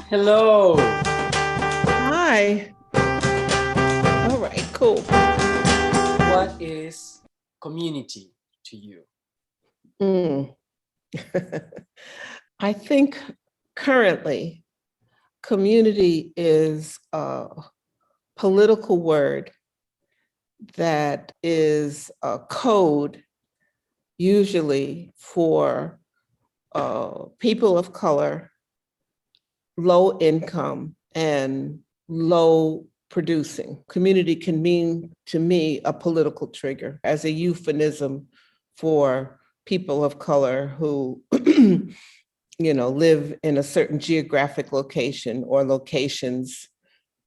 Hello. Hi. All right, cool. What is community to you? Mm. I think currently community is a political word that is a code usually for people of color, low income, and low producing. Community can mean to me a political trigger as a euphemism for people of color who live in a certain geographic location or locations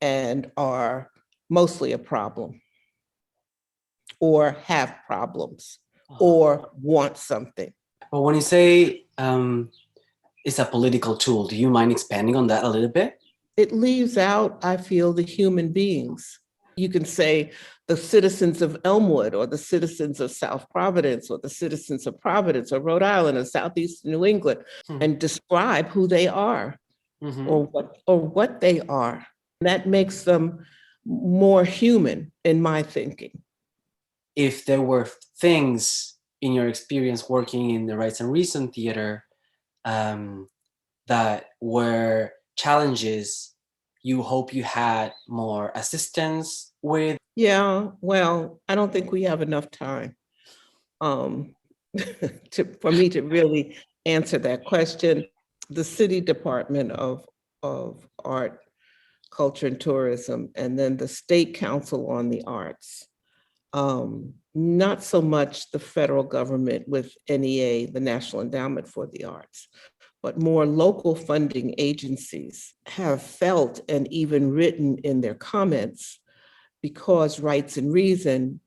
and are mostly a problem or have problems or want something. But when you say it's a political tool, do you mind expanding on that a little bit? It leaves out, I feel, the human beings. You can say the citizens of Elmwood or the citizens of South Providence or the citizens of Providence or Rhode Island or Southeast New England and describe who they are or what they are. That makes them more human in my thinking. If there were things in your experience working in the Rights and Reason Theater that were challenges you hope you had more assistance with? Yeah, well, I don't think we have enough time um, for me to really answer that question. The City Department of Art, Culture, and Tourism, and then the State Council on the Arts. Not so much the federal government with NEA, the National Endowment for the Arts, but more local funding agencies have felt and even written in their comments, because Rights and Reason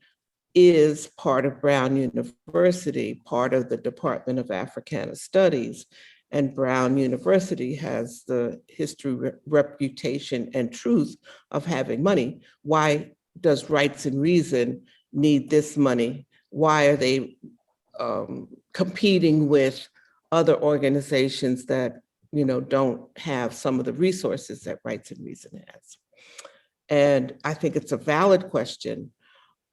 is part of Brown University, part of the Department of Africana Studies, and Brown University has the history, reputation, and truth of having money. Why does Rights and Reason need this money? Why are they competing with other organizations that don't have some of the resources that Rights and Reason has? And I think it's a valid question.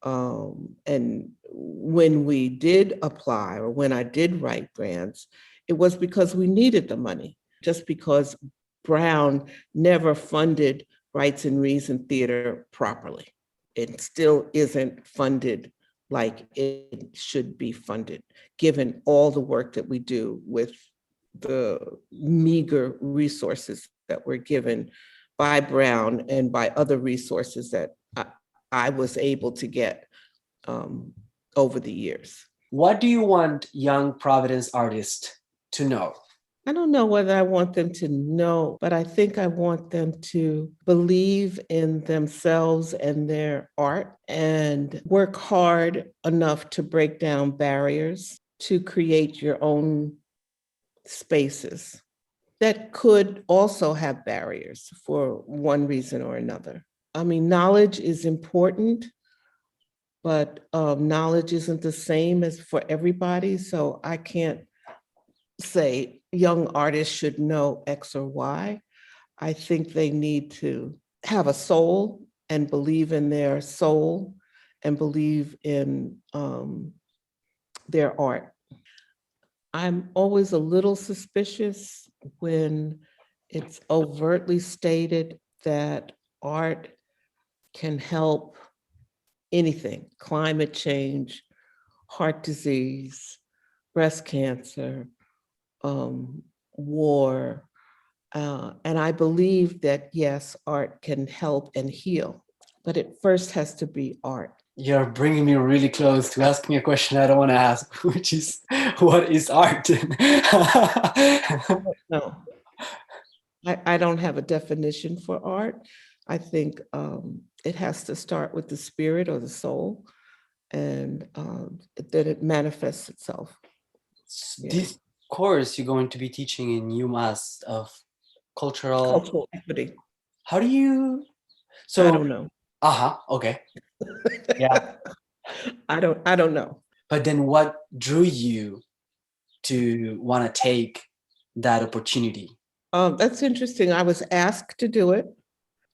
And when we did apply, or when I did write grants, it was because we needed the money, just because Brown never funded Rights and Reason Theater properly. It still isn't funded like it should be funded, given all the work that we do with the meager resources that were given by Brown and by other resources that I was able to get over the years. What do you want young Providence artists to know? I don't know whether I want them to know, but I think I want them to believe in themselves and their art and work hard enough to break down barriers, to create your own spaces that could also have barriers for one reason or another. I mean, knowledge is important, but knowledge isn't the same as for everybody. So I can't say young artists should know X or Y. I think they need to have a soul and believe in their soul and believe in their art. I'm always a little suspicious when it's overtly stated that art can help anything: climate change, heart disease, breast cancer, war. And I believe that, yes, art can help and heal, but it first has to be art. You're bringing me really close to asking a question I don't want to ask, which is, what is art? No, I don't have a definition for art. I think it has to start with the spirit or the soul, and that it manifests itself. Yeah. This course you're going to be teaching in UMass of cultural. Cultural equity. How do you? I So, don't know. okay, yeah. I don't know. But then, what drew you to want to take that opportunity? That's interesting. I was asked to do it,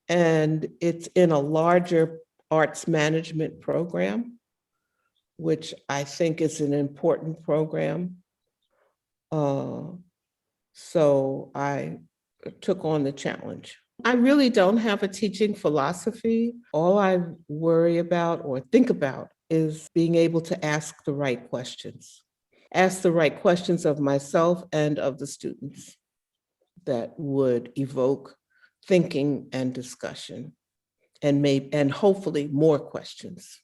and it's in a larger arts management program, which I think is an important program. So I took on the challenge. I really don't have a teaching philosophy. All I worry about or think about is being able to ask the right questions. Ask the right questions of myself and of the students that would evoke thinking and discussion and hopefully more questions.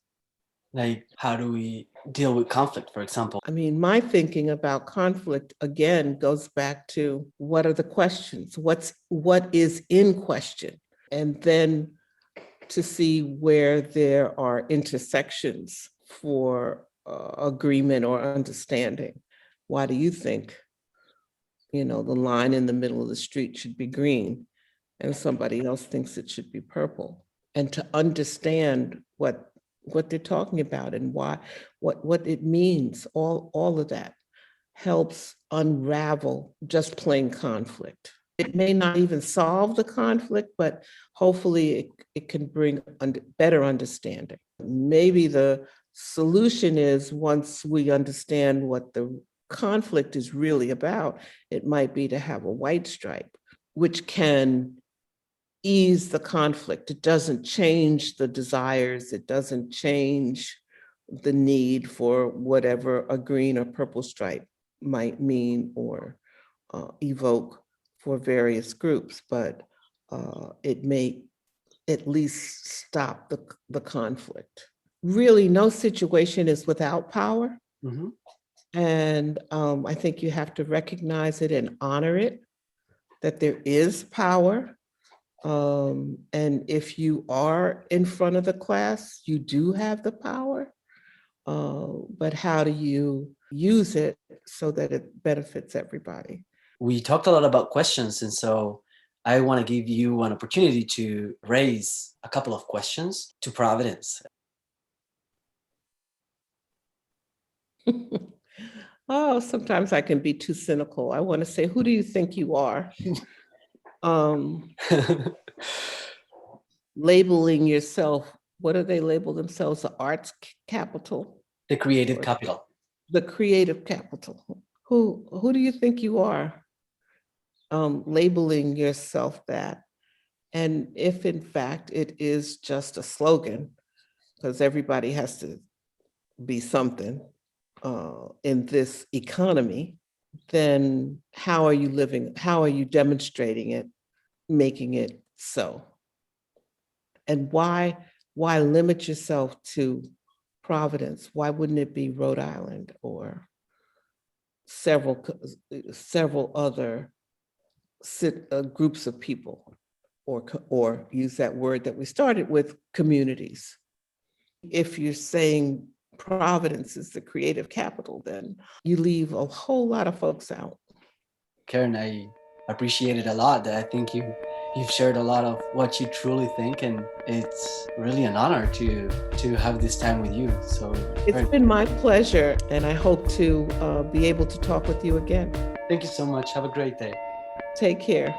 Like, how do we deal with conflict, for example? I mean, my thinking about conflict again goes back to what are the questions? What is in question? And then to see where there are intersections for agreement or understanding. Why do you think, the line in the middle of the street should be green and somebody else thinks it should be purple? And to understand what they're talking about and why, what it means, all of that helps unravel just plain conflict. It may not even solve the conflict, but hopefully it can bring better understanding. Maybe the solution is, once we understand what the conflict is really about, it might be to have a white stripe, which can ease the conflict. It doesn't change the desires. It doesn't change the need for whatever a green or purple stripe might mean or evoke for various groups, but it may at least stop the conflict. Really, no situation is without power. Mm-hmm. And I think you have to recognize it and honor it, that there is power. And if you are in front of the class, you do have the power. But how do you use it so that it benefits everybody? We talked a lot about questions, and so I want to give you an opportunity to raise a couple of questions to Providence. Oh, sometimes I can be too cynical. I want to say, who do you think you are? Labeling yourself, what do they label themselves? The arts capital? The creative capital. The creative capital. Who do you think you are? Labeling yourself that. And if in fact it is just a slogan, because everybody has to be something in this economy, then how are you living? How are you demonstrating it, making it so? And why limit yourself to Providence? Why wouldn't it be Rhode Island or several other groups of people, or use that word that we started with, communities? If you're saying Providence is the creative capital, then you leave a whole lot of folks out. Karen, I appreciate it a lot. I think you've shared a lot of what you truly think, and it's really an honor to have this time with you. So it's been my pleasure, and I hope to be able to talk with you again. Thank you so much. Have a great day. Take care.